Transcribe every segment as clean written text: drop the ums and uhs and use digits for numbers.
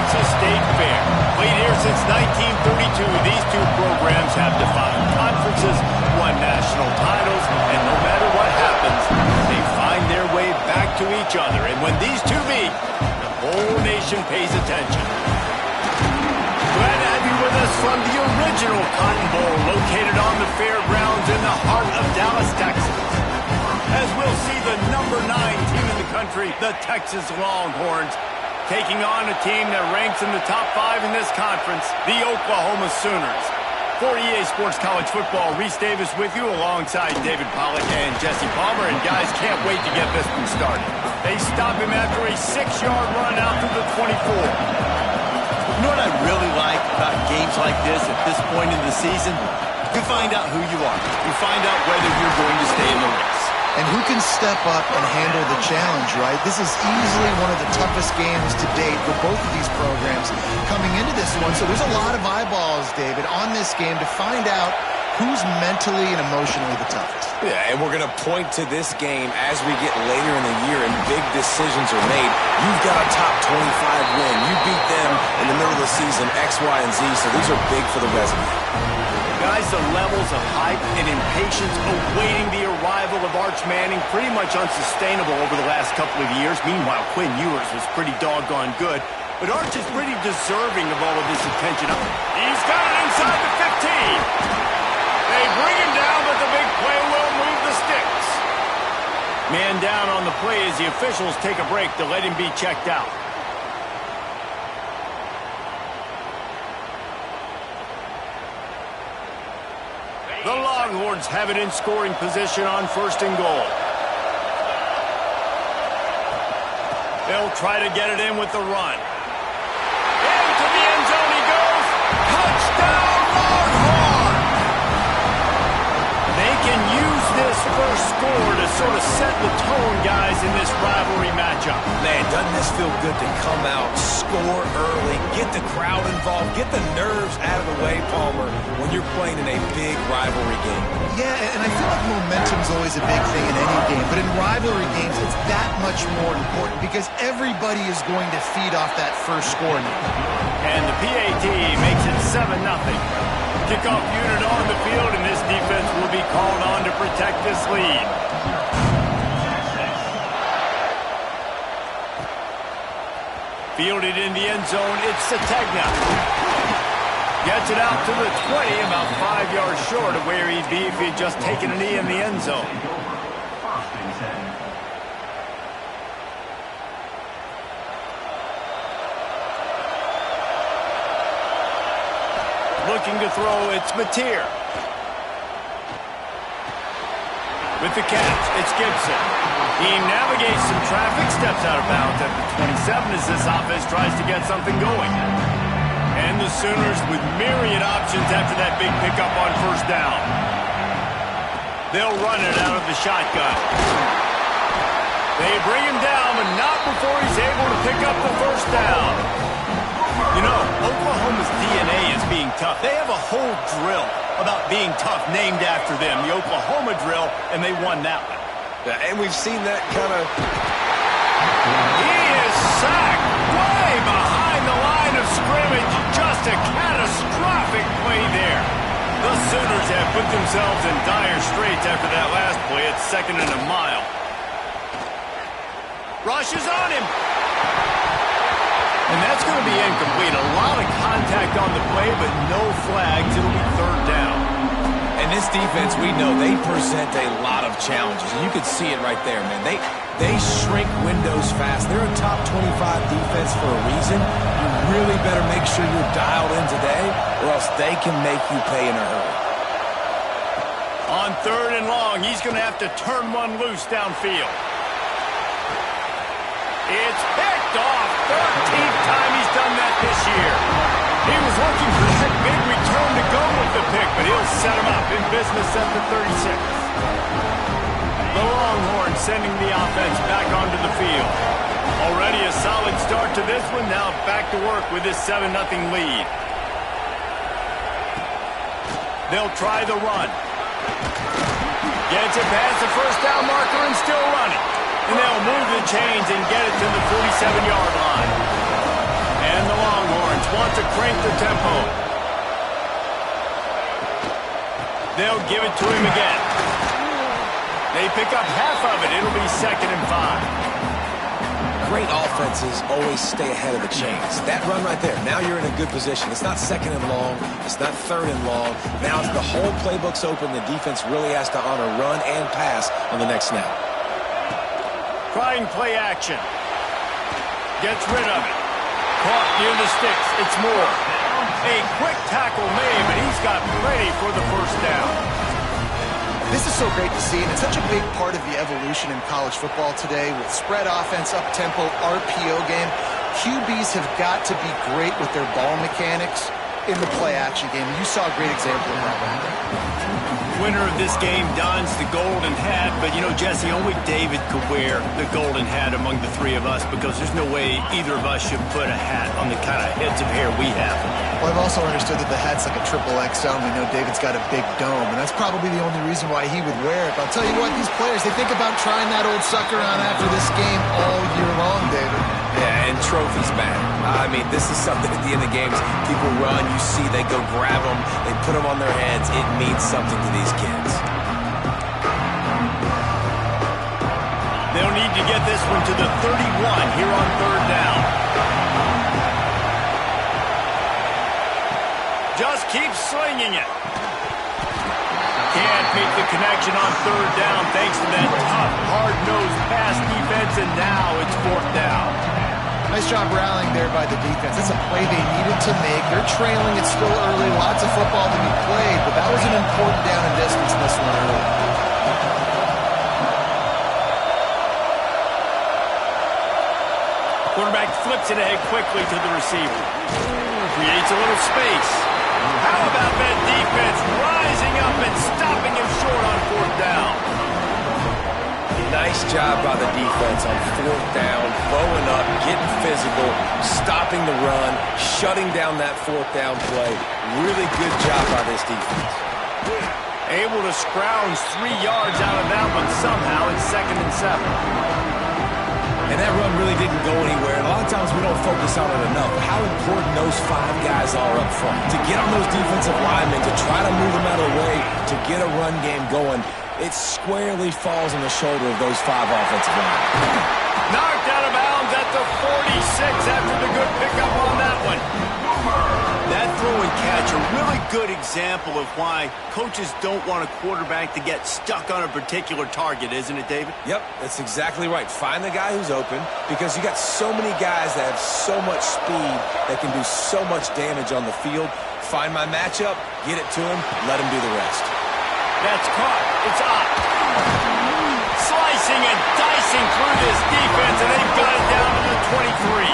Texas State Fair. Played here since 1932, these two programs have defined conferences, won national titles, and no matter what happens, they find their way back to each other. And when these two meet, the whole nation pays attention. Glad to have you with us from the original Cotton Bowl, located on the fairgrounds in the heart of Dallas, Texas. As we'll see the number 9 team in the country, the Texas Longhorns, taking on a team that ranks in the top 5 in this conference, the Oklahoma Sooners. For EA Sports College Football, Reese Davis with you alongside David Pollack and Jesse Palmer. And guys, can't wait to get this one started. They stop him after a 6-yard run out to the 24. You know what I really like about games like this at this point in the season? You find out who you are. You find out whether you're going to stay in the race. And who can step up and handle the challenge, right? This is easily one of the toughest games to date for both of these programs coming into this one. So there's a lot of eyeballs, David, on this game to find out who's mentally and emotionally the toughest. Yeah, and we're going to point to this game as we get later in the year and big decisions are made. You've got a top 25 win. You beat them in the middle of the season, X, Y, and Z, so these are big for the resume. Guys, the levels of hype and impatience awaiting the arrival of Arch Manning pretty much unsustainable over the last couple of years. Meanwhile, Quinn Ewers was pretty doggone good. But Arch is pretty deserving of all of this attention. He's got it inside the 15. They bring him down, but the big play will move the sticks. Man down on the play as the officials take a break to let him be checked out. The Longhorns have it in scoring position on 1st and goal. They'll try to get it in with the run. Into the end zone he goes. Touchdown, Longhorn! They can use this first score to sort of set the tone, guys, in this rivalry matchup. Man, doesn't this feel good to come out, score early, get the crowd involved, get the nerves out of the way, Palmer, when you're playing in a big rivalry game. Yeah, and I feel like momentum's always a big thing in any game, but in rivalry games, it's that much more important because everybody is going to feed off that first score now. And the PAT makes it 7-0. Kickoff unit on the field, and this defense will be called on to protect this lead. Fielded in the end zone, it's Sategna. Gets it out to the 20, about 5 yards short of where he'd be if he'd just taken a knee in the end zone. Looking to throw, it's Mateer. With the catch, it's Gibson. He navigates some traffic, steps out of bounds at the 27 as this offense tries to get something going. And the Sooners with myriad options after that big pickup on 1st down. They'll run it out of the shotgun. They bring him down, but not before he's able to pick up the 1st down. You know, Oklahoma's DNA is being tough. They have a whole drill about being tough named after them, the Oklahoma drill, and they won that one. Yeah, and we've seen that kind of... He is sacked way behind the line of scrimmage. Just a catastrophic play there. The Sooners have put themselves in dire straits after that last play. It's 2nd and a mile. Rush is on him. And that's going to be incomplete. A lot of contact on the play, but no flags. It'll be 3rd down. And this defense, we know, they present a lot of challenges. And you can see it right there, man. They shrink windows fast. They're a top 25 defense for a reason. You really better make sure you're dialed in today, or else they can make you pay in a hurry. On 3rd and long, he's going to have to turn one loose downfield. It's picked off. 13th time he's done that this year. He was looking for that big return to go with the pick, but he'll set him up in business at the 36. The Longhorns sending the offense back onto the field. Already a solid start to this one. Now back to work with this 7-0 lead. They'll try the run. Gets it past the 1st down marker and still running. And they'll move the chains and get it to the 47-yard line. And the Longhorns want to crank the tempo. They'll give it to him again. They pick up half of it. It'll be 2nd and 5. Great offenses always stay ahead of the chains. That run right there, now you're in a good position. It's not 2nd and long. It's not 3rd and long. Now the whole playbook's open. The defense really has to honor run and pass on the next snap. Trying play action. Gets rid of it. Caught near the sticks. It's Moore. A quick tackle made, but he's got plenty for the first down. This is so great to see, and it's such a big part of the evolution in college football today with spread offense, up-tempo, RPO game. QBs have got to be great with their ball mechanics in the play-action game. You saw a great example of that right there. Winner of this game dons the golden hat, but you know, Jesse, only David could wear the golden hat among the three of us because there's no way either of us should put a hat on the kind of heads of hair we have. Well, I've also understood that the hat's like a triple XL, and we know David's got a big dome, and that's probably the only reason why he would wear it. But I'll tell you what, these players, they think about trying that old sucker on after this game all year long, David. Yeah, and trophies matter. I mean, this is something at the end of games. People run, you see, they go grab them, they put them on their heads. It means something to these kids. They'll need to get this one to the 31 here on 3rd down. Just keep slinging it. Can't make the connection on 3rd down thanks to that tough, hard-nosed pass defense, and now it's 4th down. Nice job rallying there by the defense. That's a play they needed to make. They're trailing. It's still early. Lots of football to be played, but that was an important down and distance in this one early. Quarterback flips it ahead quickly to the receiver. Creates a little space. How about that defense rising up and stopping him short on 4th down? Nice job by the defense on 4th down, bowing up, getting physical, stopping the run, shutting down that 4th down play. Really good job by this defense. Able to scrounge 3 yards out of that one somehow in 2nd and 7. And that run really didn't go anywhere. And a lot of times we don't focus on it enough. How important those 5 guys are up front. To get on those defensive linemen, to try to move them out of the way, to get a run game going, it squarely falls on the shoulder of those 5 offensive linemen. Knocked out of bounds at the 46 after the good pickup on that one. That throw and catch, a really good example of why coaches don't want a quarterback to get stuck on a particular target, isn't it, David? Yep, that's exactly right. Find the guy who's open because you got so many guys that have so much speed that can do so much damage on the field. Find my matchup, get it to him, let him do the rest. That's caught. It's up. Slicing and dicing through this defense, and they've got it down to the 23.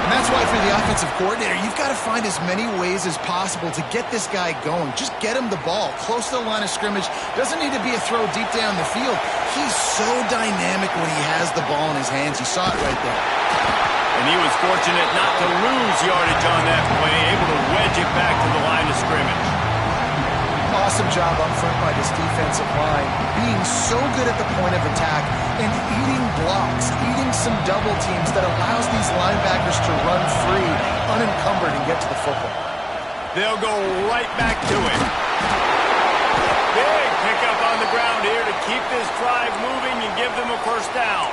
And that's why for the offensive coordinator, you've got to find as many ways as possible to get this guy going. Just get him the ball close to the line of scrimmage. Doesn't need to be a throw deep down the field. He's so dynamic when he has the ball in his hands. You saw it right there. And he was fortunate not to lose yardage on that play, able to wedge it back to the line of scrimmage. Awesome job up front by this defensive line, being so good at the point of attack and eating blocks, eating some double teams that allows these linebackers to run free, unencumbered, and get to the football. They'll go right back to it. Big pickup on the ground here to keep this drive moving and give them a first down.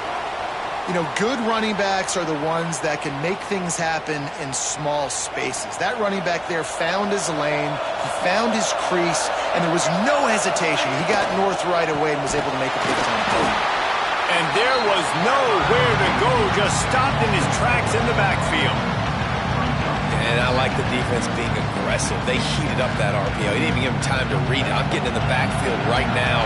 You know, good running backs are the ones that can make things happen in small spaces. That running back there found his lane, he found his crease, and there was no hesitation. He got north right away and was able to make a big time play. And there was nowhere to go, just stopped in his tracks in the backfield. And I like the defense being aggressive. They heated up that RPO. He didn't even give him time to read it. I'm getting in the backfield right now,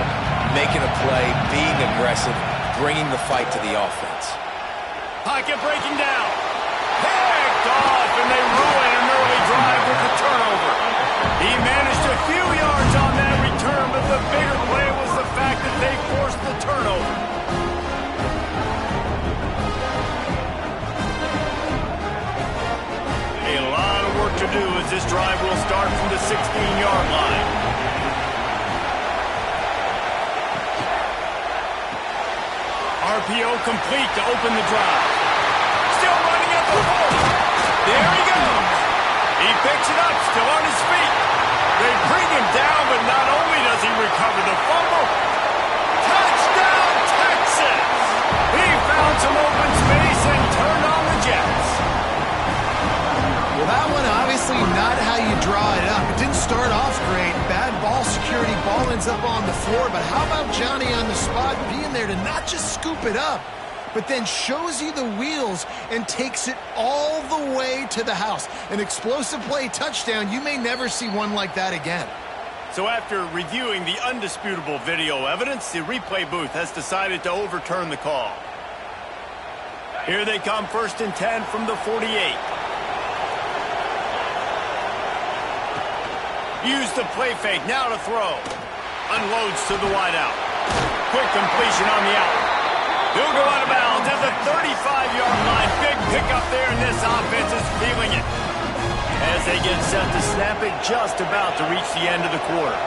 making a play, being aggressive, bringing the fight to the offense. Pocket breaking down. Picked off, and they ruin an early drive with the turnover. He managed a few yards on that return, but the bigger play was the fact that they forced the turnover. A lot of work to do as this drive will start from the 16-yard line. RPO complete to open the drive. Still running at the 40. There he goes. He picks it up, still on his feet. They bring him down, but not only does he recover the fumble, touchdown, Texas! He found some open space and turned on the Jets. Well, that one obviously not how you draw it up. It didn't start off great. Bad ball security. Ball ends up on the floor. But how about Johnny on the spot being there to not just scoop it up, but then shows you the wheels and takes it all the way to the house. An explosive play touchdown. You may never see one like that again. So after reviewing the undisputable video evidence, the replay booth has decided to overturn the call. Here they come, 1st and 10 from the 48. Use the play fake, now to throw. Unloads to the wideout. Quick completion on the out. He'll go out of bounds at the 35-yard line. Big pickup there, and this offense is feeling it. As they get set to snap it, just about to reach the end of the quarter.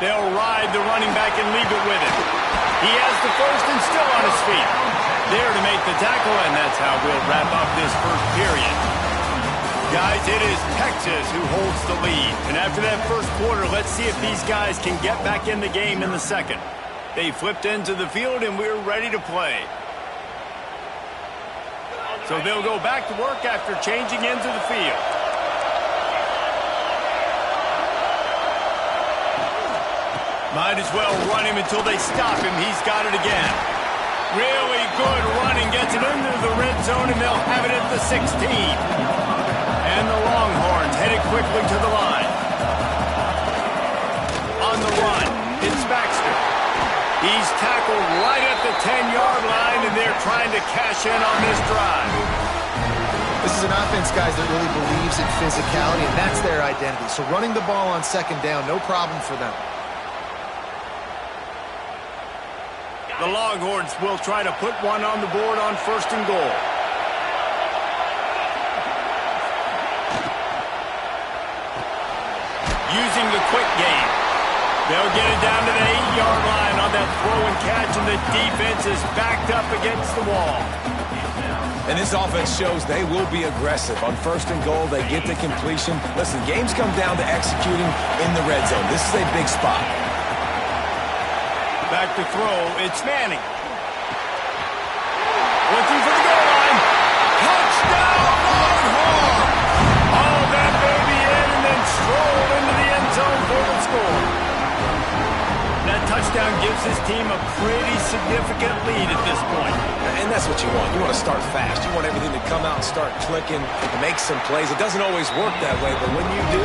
They'll ride the running back and leave it with him. He has the first and still on his feet. There to make the tackle, and that's how we'll wrap up this first period. Guys, it is Texas who holds the lead. And after that first quarter, let's see if these guys can get back in the game in the second. They flipped into the field, and we're ready to play. So they'll go back to work after changing into the field. Might as well run him until they stop him. He's got it again. Really good running. Gets it into the red zone, and they'll have it at the 16. And the Longhorns headed quickly to the line. On the run, it's Baxter. He's tackled right at the 10-yard line, and they're trying to cash in on this drive. This is an offense, guys, that really believes in physicality, and that's their identity. So running the ball on 2nd down, no problem for them. The Longhorns will try to put one on the board on 1st and goal. Using the quick game. They'll get it down to the 8-yard line on that throw and catch, and the defense is backed up against the wall. And this offense shows they will be aggressive. On 1st and goal, they get the completion. Listen, games come down to executing in the red zone. This is a big spot. Back to throw, it's Manning. Looking for the goal line. Touchdown, Longhorns! All that baby in and then stroll into the end zone for the score. That touchdown gives his team a pretty significant lead at this point. And that's what you want. You want to start fast. You want everything to come out and start clicking, make some plays. It doesn't always work that way, but when you do,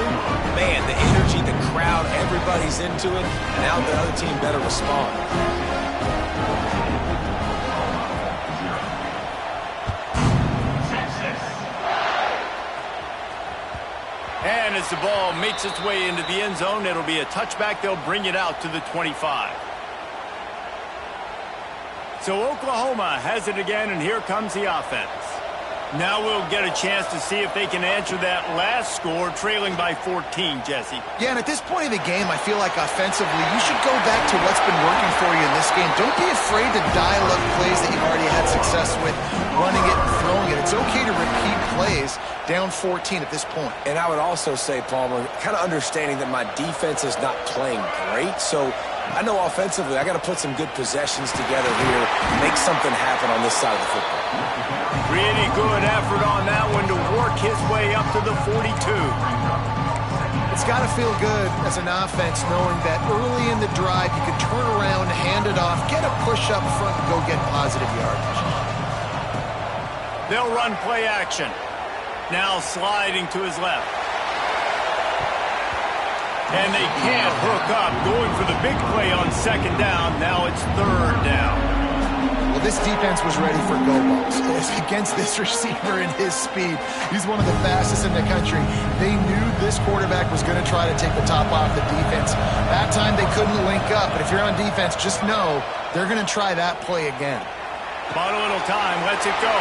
man, the energy, the crowd, everybody's into it, and now the other team better respond. And as the ball makes its way into the end zone, it'll be a touchback. They'll bring it out to the 25. So Oklahoma has it again, and here comes the offense. Now we'll get a chance to see if they can answer that last score, trailing by 14, Jesse. Yeah, and at this point of the game, I feel like offensively, you should go back to what's been working for you in this game. Don't be afraid to dial up plays that you've already had success with, running it and throwing it. It's okay to repeat plays down 14 at this point. And I would also say, Palmer, kind of understanding that my defense is not playing great, so I know offensively I got to put some good possessions together here, make something happen on this side of the football. Really good effort on that one to work his way up to the 42. It's got to feel good as an offense knowing that early in the drive you can turn around, hand it off, get a push up front, and go get positive yardage. They'll run play action. Now sliding to his left. And they can't hook up, going for the big play on 2nd down. Now it's 3rd down. Well, this defense was ready for go balls. Against this receiver and his speed, he's one of the fastest in the country. They knew this quarterback was going to try to take the top off the defense. That time they couldn't link up, but if you're on defense, just know they're going to try that play again. Bought a little time, lets it go.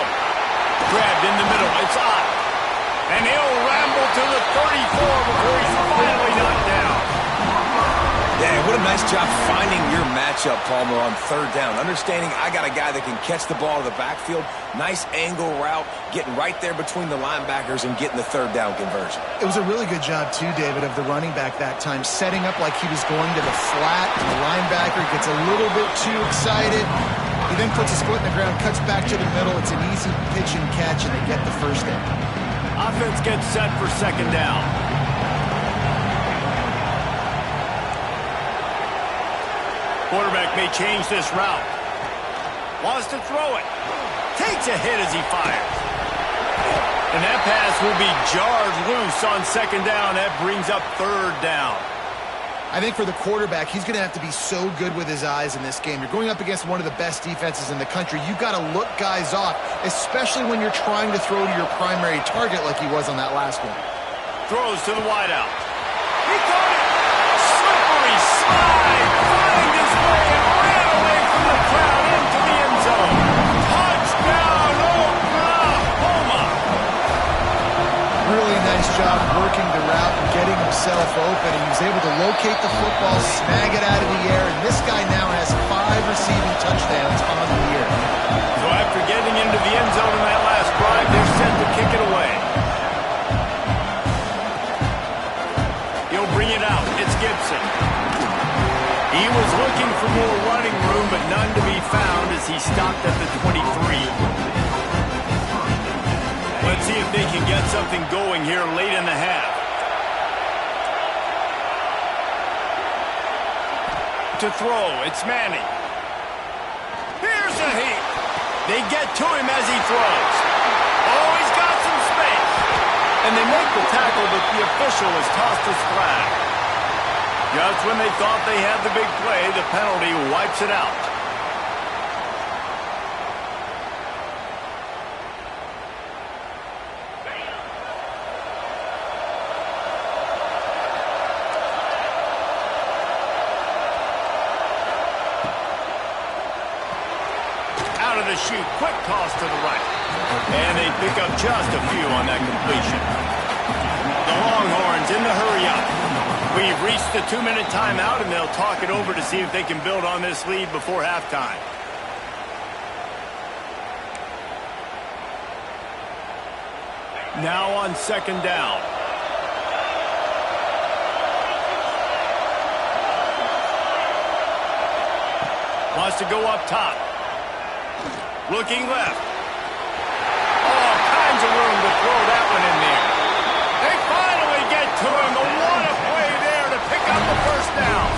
Grabbed in the middle, it's up. And he'll ramble to the 34 before he's finally knocked down. Nice job finding your matchup, Palmer, on third down. Understanding I got a guy that can catch the ball to the backfield. Nice angle route, getting right there between the linebackers and getting the third down conversion. It was a really good job, too, David, of the running back that time, setting up like he was going to the flat, and the linebacker gets a little bit too excited. He then puts his foot in the ground, cuts back to the middle. It's an easy pitch and catch, and they get the first down. Offense gets set for second down. Quarterback may change this route. Wants to throw it. Takes a hit as he fires. And that pass will be jarred loose on second down. That brings up third down. I think for the quarterback, he's going to have to be so good with his eyes in this game. You're going up against one of the best defenses in the country. You've got to look guys off, especially when you're trying to throw to your primary target like he was on that last one. Throws to the wideout. He caught it. Slippery slide. Find his way and ran away from the crowd into the end zone. Touchdown, Oklahoma. Really nice job working the route and getting himself open. He was able to locate the football, snag it out of the air, and this guy now has 5 receiving touchdowns on the year. So after getting into the end zone in that last drive, they're set to kick it away. He'll bring it out. It's Gibson. He was looking for more running room, but none to be found as he stopped at the 23. Let's see if they can get something going here late in the half. To throw, it's Manning. Here's a heat. They get to him as he throws. Oh, he's got some space. And they make the tackle, but the official has tossed his flag. Just when they thought they had the big play, the penalty wipes it out. Out of the chute, quick toss to the right. And they pick up just a few on that completion. The Longhorns in the hurry-up. We've reached the 2-minute timeout, and they'll talk it over to see if they can build on this lead before halftime. Now on second down. Wants to go up top. Looking left. All kinds of room to throw that one in there. They finally get to him. What a play there to pick up the first down.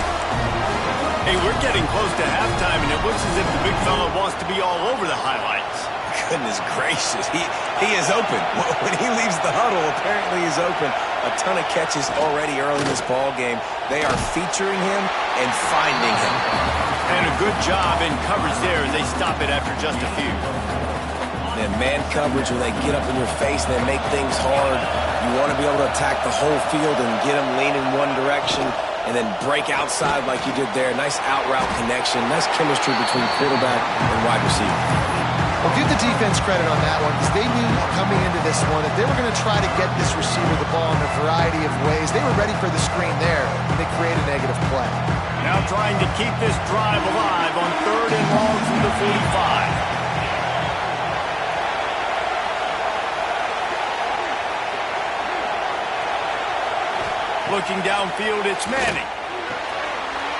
Hey, we're getting close to halftime, and it looks as if the big fella wants to be all over the highlights. Goodness gracious, he is open. When he leaves the huddle, apparently he's open. A ton of catches already early in this ball game. They are featuring him and finding him. And a good job in coverage there as they stop it after just a few. And man coverage, when they get up in your face and they make things hard, you want to be able to attack the whole field and get them leaning one direction and then break outside like you did there. Nice out route connection. Nice chemistry between quarterback and wide receiver. Well, give the defense credit on that one because they knew coming into this one that they were going to try to get this receiver the ball in a variety of ways. They were ready for the screen there, and they created a negative play. Now trying to keep this drive alive on third and long from the 45. Looking downfield, it's Manning.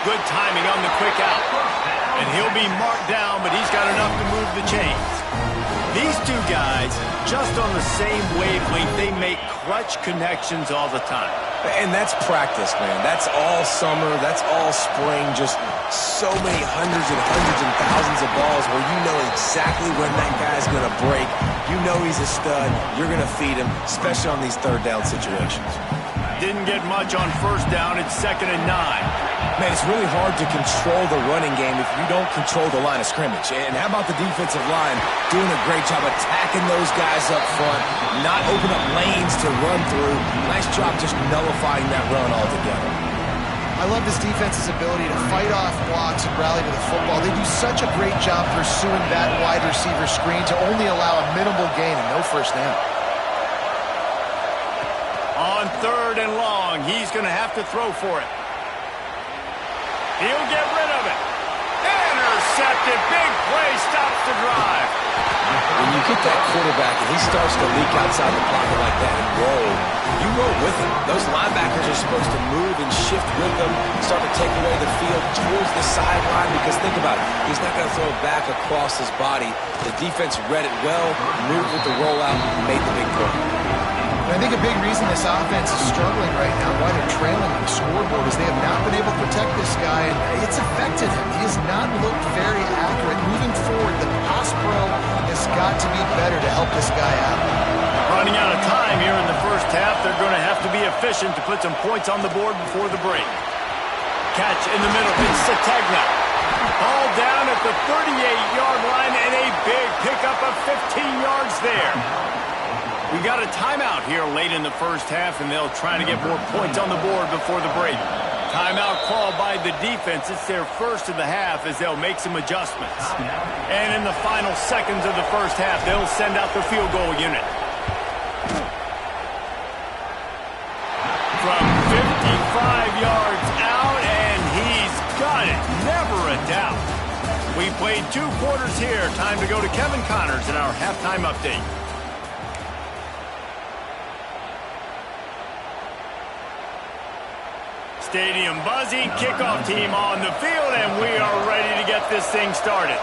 Good timing on the quick out. And he'll be marked down, but he's got enough to move the chains. These two guys, just on the same wavelength, they make clutch connections all the time. And that's practice, man. That's all summer. That's all spring. Just so many hundreds and thousands of balls where you know exactly when that guy's going to break. You know he's a stud. You're going to feed him, especially on these third down situations. Didn't get much on first down. It's 2nd and 9. Man, it's really hard to control the running game if you don't control the line of scrimmage. And how about the defensive line doing a great job attacking those guys up front, not open up lanes to run through. Nice job just nullifying that run altogether. I love this defense's ability to fight off blocks and rally to the football. They do such a great job pursuing that wide receiver screen to only allow a minimal gain and no first down. On third and long, he's going to have to throw for it. He'll get rid of it. Intercepted. Big play stops the drive. When you get that quarterback and he starts to leak outside the pocket like that and roll, you roll with him. Those linebackers are supposed to move and shift with them, start to take away the field towards the sideline, because think about it, he's not going to throw it back across his body. The defense read it well, moved with the rollout, and made the big play. And I think a big reason this offense is struggling right now, why they're trailing on the scoreboard, is they have not been able to protect this guy, and it's affected him. He has not looked very accurate. Moving forward, the pass pro has got to be better to help this guy out. Running out of time here in the first half. They're going to have to be efficient to put some points on the board before the break. Catch in the middle. It's Sategna. Ball down at the 38-yard line, and a big pickup of 15 yards there. We got a timeout here late in the first half, and they'll try to get more points on the board before the break. Timeout called by the defense. It's their first of the half as they'll make some adjustments. And in the final seconds of the first half, they'll send out the field goal unit. From 55 yards out, and he's got it. Never a doubt. We played 2 quarters here. Time to go to Kevin Connors in our halftime update. Stadium buzzing, kickoff team on the field, and we are ready to get this thing started.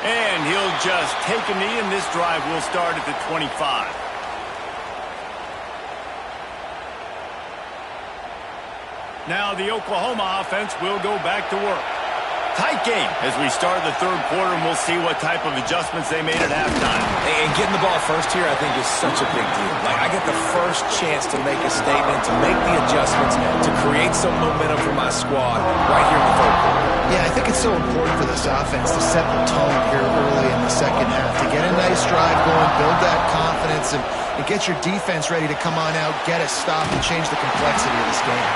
And he'll just take a knee, and this drive will start at the 25. Now the Oklahoma offense will go back to work. Tight game as we start the third quarter, and we'll see what type of adjustments they made at halftime. And getting the ball first here, I think, is such a big deal. Like, I get the first chance to make a statement, to make the adjustments, to create some momentum for my squad right here in the third quarter. Yeah, I think it's so important for this offense to set the tone here early in the second half, to get a nice drive going, build that confidence, and get your defense ready to come on out, get a stop, and change the complexity of this game.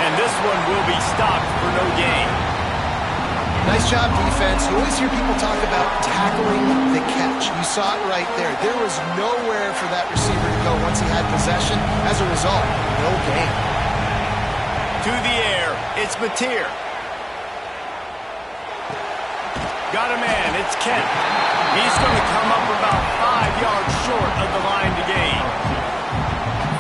And this one will be stopped for no gain. Nice job, defense. You always hear people talk about tackling the catch. You saw it right there. There was nowhere for that receiver to go once he had possession. As a result, no gain. To the air, it's Mateer. Got a man, it's Kent. He's going to come up about 5 yards short of the line to gain.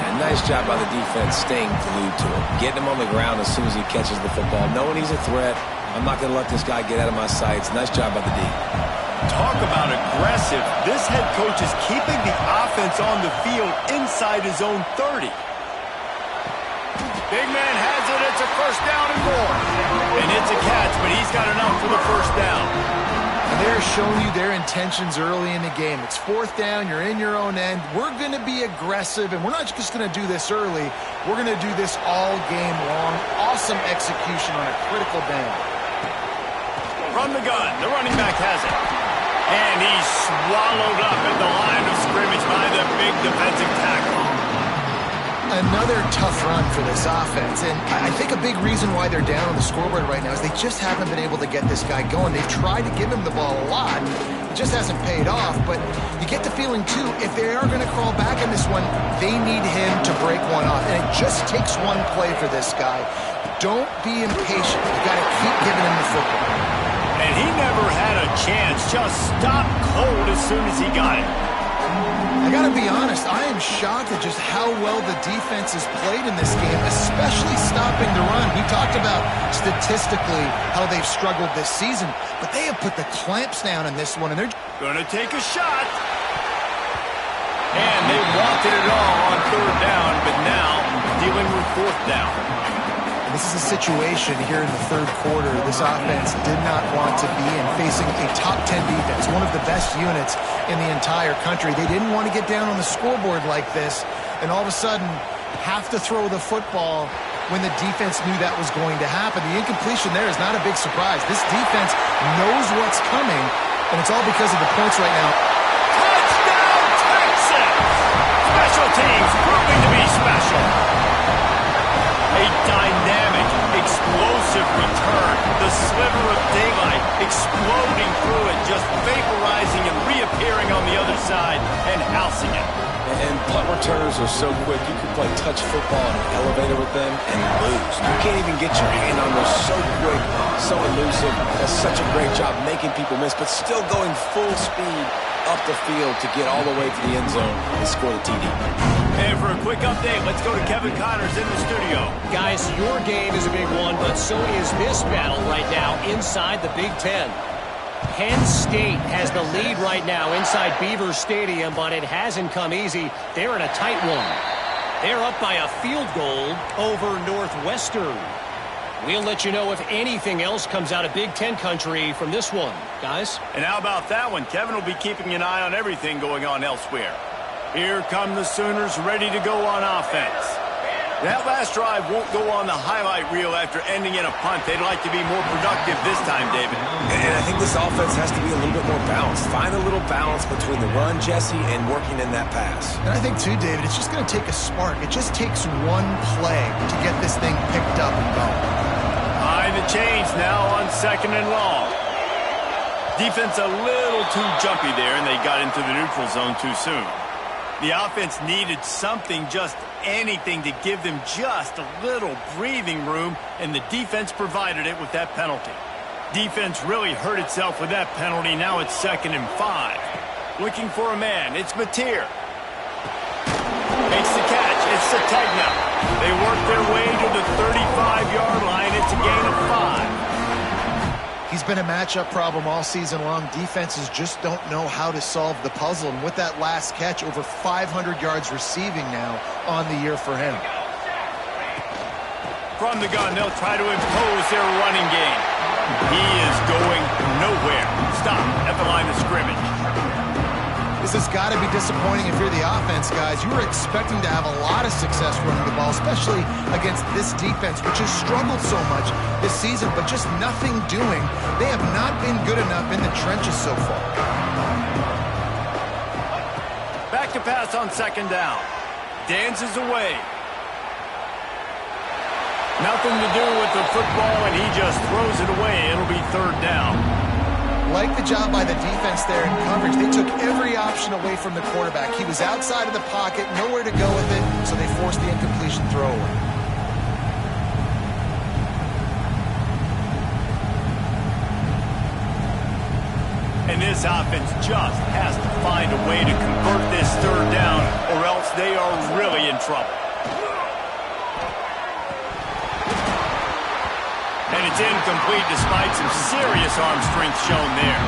And nice job by the defense staying glued to him. Getting him on the ground as soon as he catches the football. Knowing he's a threat. I'm not going to let this guy get out of my sights. Nice job by the D. Talk about aggressive. This head coach is keeping the offense on the field inside his own 30. Big man has it. It's a first down and more. And it's a catch, but he's got enough for the first down. And they're showing you their intentions early in the game. It's fourth down. You're in your own end. We're going to be aggressive, and we're not just going to do this early. We're going to do this all game long. Awesome execution on a critical down. From the gun, the running back has it. And he's swallowed up at the line of scrimmage by the big defensive tackle. Another tough run for this offense, and I think a big reason why they're down on the scoreboard right now is they just haven't been able to get this guy going. They've tried to give him the ball a lot. It just hasn't paid off, but you get the feeling, too, if they are going to crawl back in this one, they need him to break one off, and it just takes one play for this guy. Don't be impatient. You got to keep giving him the football. And he never had a chance. Just stopped cold as soon as he got it. I got to be honest, I am shocked at just how well the defense has played in this game, especially stopping the run. We talked about statistically how they've struggled this season, but they have put the clamps down in this one, and they're going to take a shot. And they wanted it all on third down, but now dealing with fourth down. This is a situation here in the third quarter this offense did not want to be in, facing a top 10 defense, one of the best units in the entire country. They didn't want to get down on the scoreboard like this, and all of a sudden have to throw the football when the defense knew that was going to happen. The incompletion there is not a big surprise. This defense knows what's coming, and it's all because of the points right now. Touchdown, Texas! Special teams proving to be special. A dynamic, explosive return. The sliver of daylight exploding through it, just vaporizing and reappearing on the other side and housing it. And punt returners are so quick. You can play touch football in an elevator with them and lose. You can't even get your hand on those, so quick, so elusive. Does such a great job making people miss, but still going full speed up the field to get all the way to the end zone and score the TD. And for a quick update, let's go to Kevin Connors in the studio. Guys, your game is a big one, but so is this battle right now inside the Big Ten. Penn State has the lead right now inside Beaver Stadium, but it hasn't come easy. They're in a tight one. They're up by a field goal over Northwestern. We'll let you know if anything else comes out of Big Ten country from this one, guys. And how about that one? Kevin will be keeping an eye on everything going on elsewhere. Here come the Sooners ready to go on offense. That last drive won't go on the highlight reel after ending in a punt. They'd like to be more productive this time, David. And I think this offense has to be a little bit more balanced. Find a little balance between the run, Jesse, and working in that pass. And I think, too, David, it's just going to take a spark. It just takes one play to get this thing picked up and going. High the change now on 2nd and long. Defense a little too jumpy there, and they got into the neutral zone too soon. The offense needed something, just anything, to give them just a little breathing room, and the defense provided it with that penalty. Defense really hurt itself with that penalty. Now it's 2nd and 5. Looking for a man. It's Mateer. Makes the catch. It's Sategna. They work their way to the 35-yard line. It's a gain of 5. He's been a matchup problem all season long. Defenses just don't know how to solve the puzzle. And with that last catch, over 500 yards receiving now on the year for him. From the gun, they'll try to impose their running game. He is going nowhere. Stop at the line of scrimmage. This has got to be disappointing if you're the offense, guys. You were expecting to have a lot of success running the ball, especially against this defense, which has struggled so much this season, but just nothing doing. They have not been good enough in the trenches so far. Back to pass on 2nd down. Dances away. Nothing to do with the football, and he just throws it away. It'll be 3rd down. Like the job by the defense there in coverage. They took every option away from the quarterback. He was outside of the pocket, nowhere to go with it, so they forced the incompletion throwaway. And this offense just has to find a way to convert this 3rd down, or else they are really in trouble. And it's incomplete despite some serious arm strength shown there.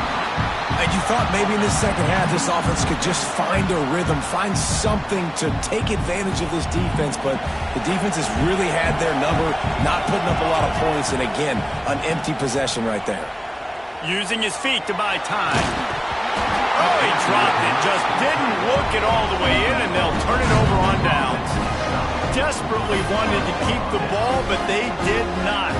And you thought maybe in the second half this offense could just find a rhythm, find something to take advantage of this defense, but the defense has really had their number, not putting up a lot of points, and again, an empty possession right there. Using his feet to buy time. Oh, he dropped it, just didn't look it all the way in, and they'll turn it over on downs. Desperately wanted to keep the ball, but they did not.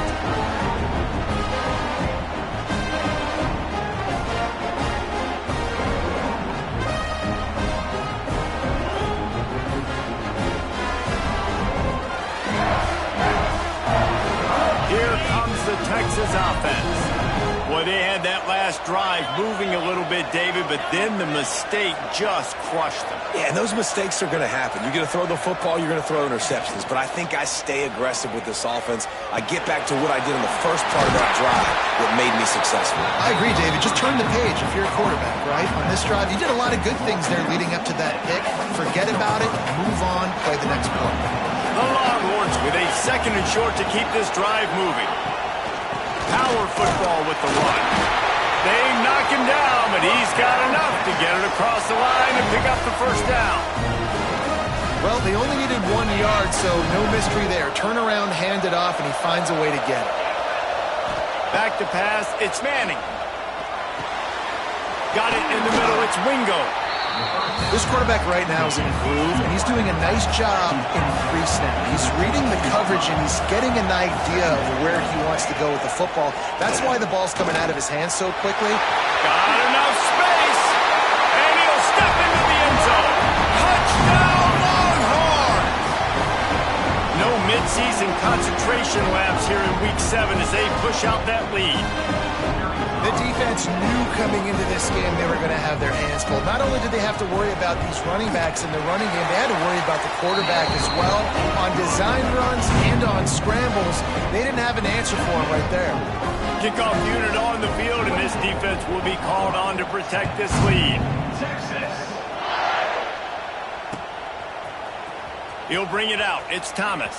Here comes the Texas offense. Boy, they had that last drive moving a little bit, David, but then the mistake just crushed them. Yeah, and those mistakes are going to happen. You're going to throw the football, you're going to throw interceptions, but I think I stay aggressive with this offense. I get back to what I did in the first part of that drive that made me successful. I agree, David. Just turn the page if you're a quarterback, right? On this drive, you did a lot of good things there leading up to that pick. Forget about it, move on, play the next play. The Longhorns with a 2nd and short to keep this drive moving. Power football with the run. They knock him down, but he's got enough to get it across the line and pick up the 1st down. Well, they only needed 1 yard, so no mystery there. Turn around, hand it off, and he finds a way to get it. Back to pass, it's Manning. Got it in the middle, it's Wingo. This quarterback right now is in a groove, and he's doing a nice job in pre-snap. He's reading the coverage, and he's getting an idea of where he wants to go with the football. That's why the ball's coming out of his hands so quickly. Got enough space, and he'll step into the end zone. Touchdown, Longhorns! No midseason concentration laps here in Week 7 as they push out that lead. The defense knew coming into this game they were going to have their hands full. Not only did they have to worry about ththese running backs in the running game, they had to worry about the quarterback as well. On design runs and on scrambles, they didn't have an answer for him right there. Kickoff unit on the field, and this defense will be called on to protect this lead. He'll bring it out. It's Thomas.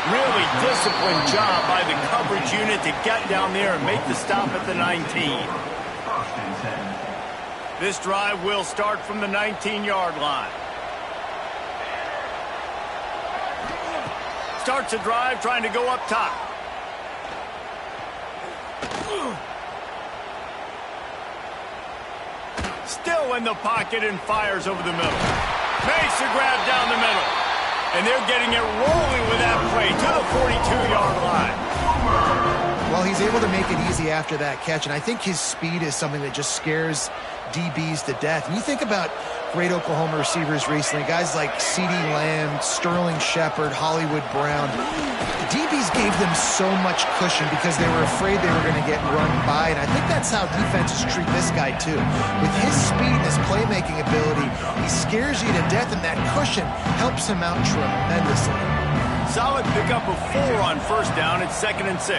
Really disciplined job by the coverage unit to get down there and make the stop at the 19. This drive will start from the 19-yard line. Starts a drive trying to go up top. Still in the pocket and fires over the middle. Makes the grab down the middle. And they're getting it rolling with that play to the 42-yard line. Well, he's able to make it easy after that catch, and I think his speed is something that just scares DBs to death. And you think about great Oklahoma receivers recently, guys like CeeDee Lamb, Sterling Shepard, Hollywood Brown. The DBs gave them so much cushion because they were afraid they were going to get run by, and I think that's how defenses treat this guy too. With his speed and his playmaking ability, he scares you to death, and that cushion helps him out tremendously. Solid pickup of 4 on first down. It's 2nd and 6.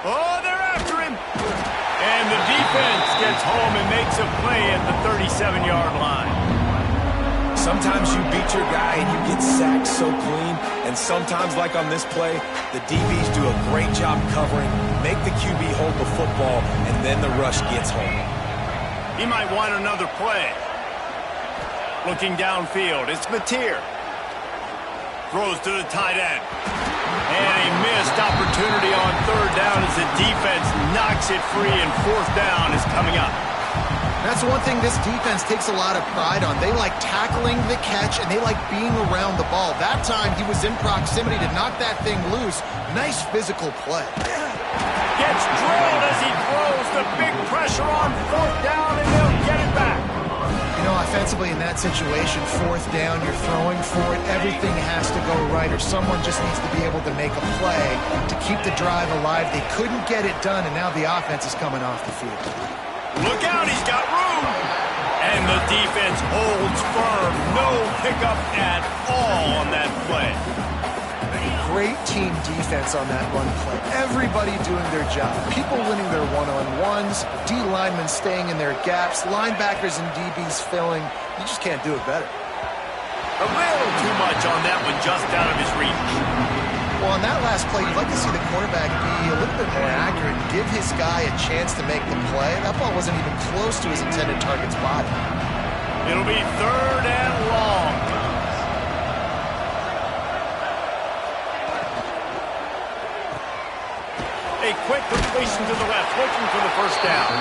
Oh, they're after him. And the defense gets home and makes a play at the 37-yard line. Sometimes you beat your guy and you get sacked so clean, and sometimes, like on this play, the DBs do a great job covering, make the QB hold the football, and then the rush gets home. He might want another play. Looking downfield, it's Mateer. Throws to the tight end. And a missed opportunity on 3rd down as the defense knocks it free, and 4th down is coming up. That's one thing this defense takes a lot of pride on. They like tackling the catch, and they like being around the ball. That time, he was in proximity to knock that thing loose. Nice physical play. Gets drilled as he throws. The big pressure on 4th down, and they'll get it back. You know, offensively in that situation, 4th down, you're throwing for it. Everything has to go right, or someone just needs to be able to make a play to keep the drive alive. They couldn't get it done, and now the offense is coming off the field. Look out, he's got room. And the defense holds firm. No pickup at all on that play. Great team defense on that run play. Everybody doing their job. People winning their one-on-ones, D linemen staying in their gaps, linebackers and DBs filling. You just can't do it better. A little too much on that one, just out of his reach. Well, on that last play, you'd like to see the quarterback be a little bit more accurate, give his guy a chance to make the play. That ball wasn't even close to his intended target's body. It'll be 3rd and long. A quick completion to the left, looking for the 1st down.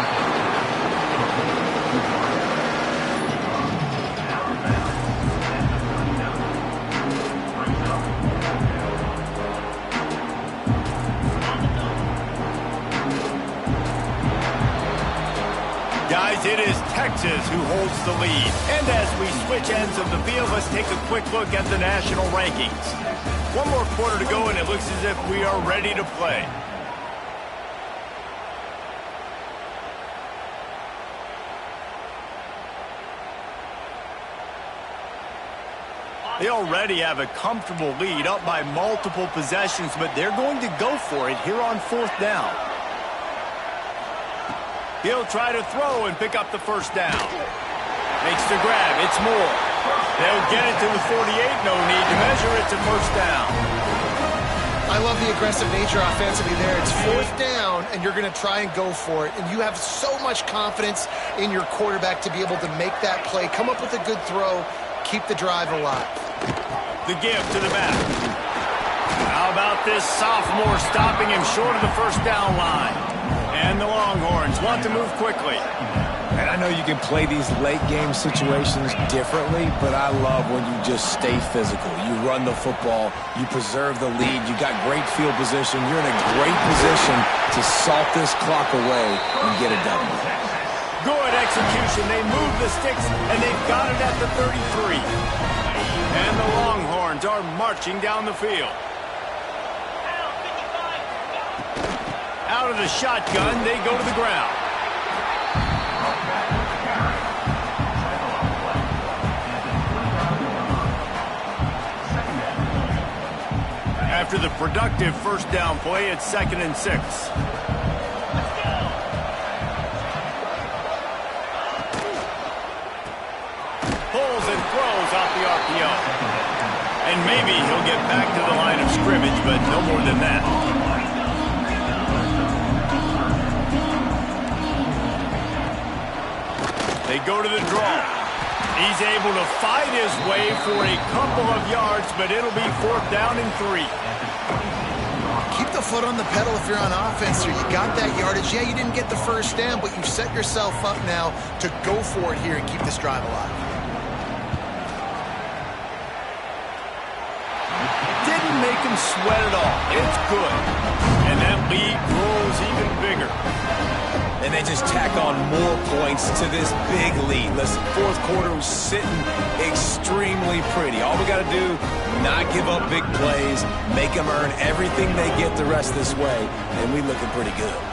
Guys, it is Texas who holds the lead. And as we switch ends of the field, let's take a quick look at the national rankings. One more quarter to go, and it looks as if we are ready to play. They already have a comfortable lead, up by multiple possessions, but they're going to go for it here on 4th down. He'll try to throw and pick up the 1st down. Makes the grab. It's Moore. They'll get it to the 48. No need to measure. It's a 1st down. I love the aggressive nature offensively there. It's 4th down, and you're going to try and go for it. And you have so much confidence in your quarterback to be able to make that play, come up with a good throw, keep the drive alive. The give to the back. How about this sophomore stopping him short of the 1st down line? And the Longhorns want to move quickly. And I know you can play these late-game situations differently, but I love when you just stay physical. You run the football, you preserve the lead, you got great field position, you're in a great position to salt this clock away and get it done. Good execution. They move the sticks, and they've got it at the 33. And the Longhorns are marching down the field. Out of the shotgun, they go to the ground. After the productive first down play, it's 2nd and 6. Pulls and throws off the RPO. And maybe he'll get back to the line of scrimmage, but no more than that. They go to the draw. He's able to fight his way for a couple of yards, but it'll be 4th down and 3. Keep the foot on the pedal if you're on offense here. You got that yardage. Yeah, you didn't get the first down, but you've set yourself up now to go for it here and keep this drive alive. Didn't make him sweat at all. It's good. And that lead grows even bigger. And they just tack on more points to this big lead. Listen, 4th quarter was sitting extremely pretty. All we got to do, not give up big plays, make them earn everything they get the rest of this way, and we looking pretty good.